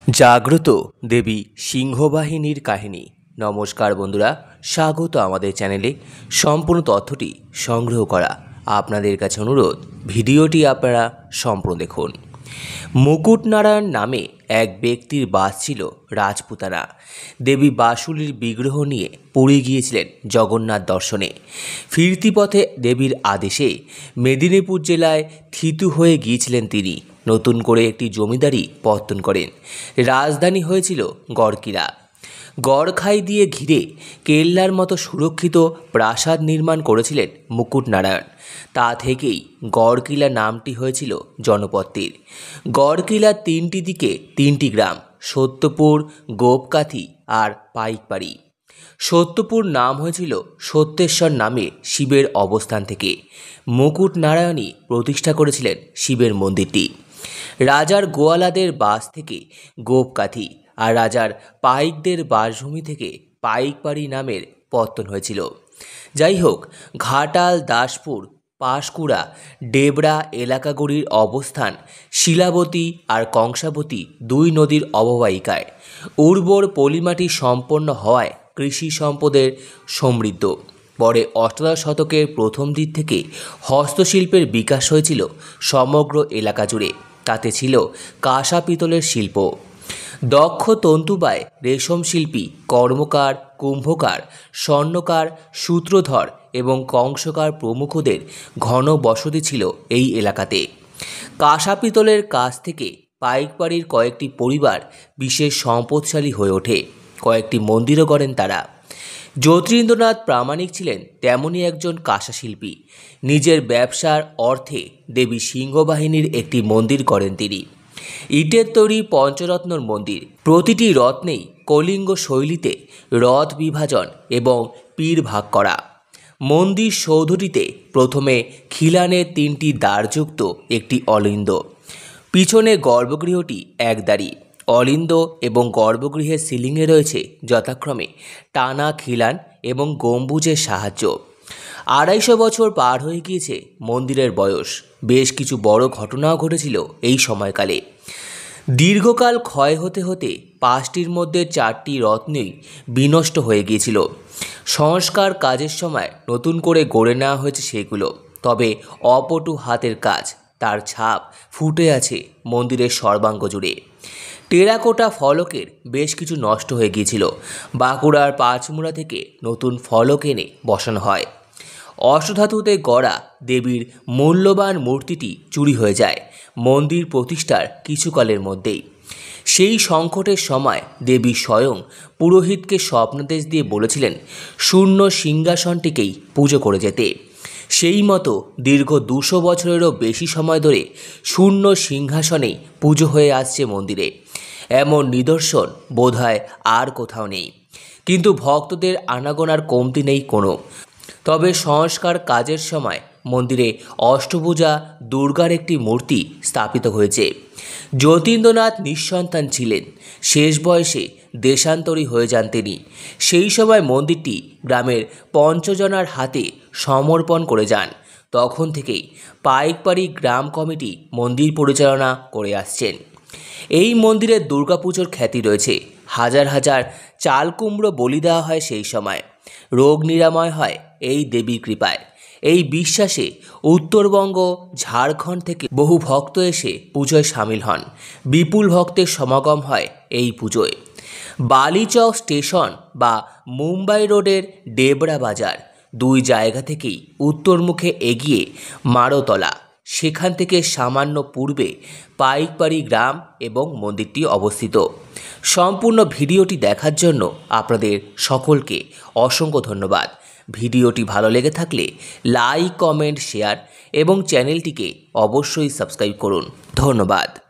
জাগ্রত দেবী সিংহবাহিনীর কাহিনী। নমস্কার বন্ধুরা, স্বাগত আমাদের চ্যানেলে। সম্পূর্ণ তথ্যটি সংগ্রহ করা আপনাদের কাছে অনুরোধ, ভিডিওটি আপনারা সম্পূর্ণ দেখুন। মুকুটনারায়ণ নামে এক ব্যক্তির বাস ছিল রাজপুতানা। দেবী বাসুলীর বিগ্রহ নিয়ে পুরী গিয়েছিলেন জগন্নাথ দর্শনে। ফিরতি পথে দেবীর আদেশে মেদিনীপুর জেলায় থিতু হয়ে গিয়েছিলেন তিনি। নতুন করে একটি জমিদারি পত্তন করেন। রাজধানী হয়েছিল গড়কিলা। গড়খাই দিয়ে ঘিরে কেল্লার মতো সুরক্ষিত প্রাসাদ নির্মাণ করেছিলেন মুকুটনারায়ণ। তা থেকেই গড়কিলা নামটি হয়েছিল জনপদটির। গড়কিলার তিনটি দিকে তিনটি গ্রাম, সত্যপুর, গোপকাথি আর পাইকপাড়ি। সত্যপুর নাম হয়েছিল সত্যেশ্বর নামে শিবের অবস্থান থেকে। মুকুটনারায়ণই প্রতিষ্ঠা করেছিলেন শিবের মন্দিরটি। রাজার গোয়ালাদের বাস থেকে গোপকাথি আর রাজার পাইকদের বাসভূমি থেকে পাইকপাড়ি নামের পত্তন হয়েছিল। যাই হোক, ঘাটাল, দাসপুর, পাঁশকুড়া, ডেবরা এলাকাগুলির অবস্থান শিলাবতী আর কংসাবতী দুই নদীর অববাহিকায়। উর্বর পলিমাটি সম্পন্ন হওয়ায় কৃষি সম্পদের সমৃদ্ধ। পরে অষ্টাদশ শতকের প্রথম দিক থেকে হস্তশিল্পের বিকাশ হয়েছিল সমগ্র এলাকা জুড়ে। তাতে ছিল কাঁসা পিতলের শিল্প। দক্ষ তন্তুবায়, রেশম শিল্পী, কর্মকার, কুম্ভকার, স্বর্ণকার, সূত্রধর এবং কংসকার প্রমুখদের ঘন বসতি ছিল এই এলাকাতে। কাঁসা পিতলের কাছ থেকে পাইকপাড়ির কয়েকটি পরিবার বিশেষ সম্পদশালী হয়ে ওঠে। কয়েকটি মন্দিরও গড়েন তারা। যতীন্দ্রনাথ প্রামাণিক ছিলেন তেমনই একজন কাঁসা শিল্পী। নিজের ব্যবসার অর্থে দেবী সিংহবাহিনীর একটি মন্দির করেন তিনি। ইটের তৈরি পঞ্চরত্নর মন্দির। প্রতিটি রত্নেই কলিঙ্গ শৈলীতে রথ বিভাজন এবং পীর ভাগ করা। মন্দির সৌধটিতে প্রথমে খিলানের তিনটি দ্বারযুক্ত একটি অলিন্দ। পিছনে গর্ভগৃহটি একদারি। অলিন্দ এবং গর্ভগৃহের সিলিংয়ে রয়েছে যথাক্রমে টানা খিলান এবং গম্বুজের সাহায্য। 250 বছর পার হয়ে গিয়েছে মন্দিরের বয়স। বেশ কিছু বড় ঘটনাও ঘটেছিল এই সময়কালে। দীর্ঘকাল ক্ষয় হতে হতে 5টির মধ্যে 4টি রত্নই বিনষ্ট হয়ে গিয়েছিল। সংস্কার কাজের সময় নতুন করে গড়ে নেওয়া হয়েছে সেগুলো। তবে অপটু হাতের কাজ, তার ছাপ ফুটে আছে মন্দিরের সর্বাঙ্গ জুড়ে। টেরাকোটা ফলকের বেশ কিছু নষ্ট হয়ে গিয়েছিল। বাঁকুড়ার পাঁচমুড়া থেকে নতুন ফলক এনে বসানো হয়। অষ্টধাতুতে গড়া দেবীর মূল্যবান মূর্তিটি চুরি হয়ে যায় মন্দির প্রতিষ্ঠার কিছুকালের মধ্যেই। সেই সংকটের সময় দেবী স্বয়ং পুরোহিতকে স্বপ্নাদেশ দিয়ে বলেছিলেন শূন্য সিংহাসনটিকেই পুজো করে যেতে। সেই মতো দীর্ঘ 200 বছরেরও বেশি সময় ধরে শূন্য সিংহাসনেই পুজো হয়ে আসছে মন্দিরে। এমন নিদর্শন বোধহয় আর কোথাও নেই। কিন্তু ভক্তদের আনাগোনার কমতি নেই কোনো। তবে সংস্কার কাজের সময় মন্দিরে অষ্টভুজা দুর্গার একটি মূর্তি স্থাপিত হয়েছে। যতীন্দ্রনাথ নিঃসন্তান ছিলেন। শেষ বয়সে দেশান্তরী হয়ে যান তিনি। সেই সময় মন্দিরটি গ্রামের পঞ্চজনার হাতে সমর্পণ করে যান। তখন থেকেই পাইকপাড়ি গ্রাম কমিটি মন্দির পরিচালনা করে আসছেন। এই মন্দিরের দুর্গাপুজোর খ্যাতি রয়েছে। হাজার হাজার চাল কুমড়ো বলি দেওয়া হয় সেই সময়। রোগ নিরাময় হয় এই দেবীর কৃপায়। এই বিশ্বাসে উত্তরবঙ্গ, ঝাড়খণ্ড থেকে বহু ভক্ত এসে পুজোয় সামিল হন। বিপুল ভক্তের সমাগম হয় এই পুজোয়। বালিচক স্টেশন বা মুম্বাই রোডের ডেবরা বাজার, দুই জায়গা থেকেই উত্তরমুখে এগিয়ে মারোতলা। সেখান থেকে সামান্য পূর্বে পাইকপাড়ি গ্রাম এবং মন্দিরটি অবস্থিত। সম্পূর্ণ ভিডিওটি দেখার জন্য আপনাদের সকলকে অসংখ্য ধন্যবাদ। ভিডিওটি ভালো লেগে থাকলে লাইক, কমেন্ট, শেয়ার এবং চ্যানেলটিকে অবশ্যই সাবস্ক্রাইব করুন। ধন্যবাদ।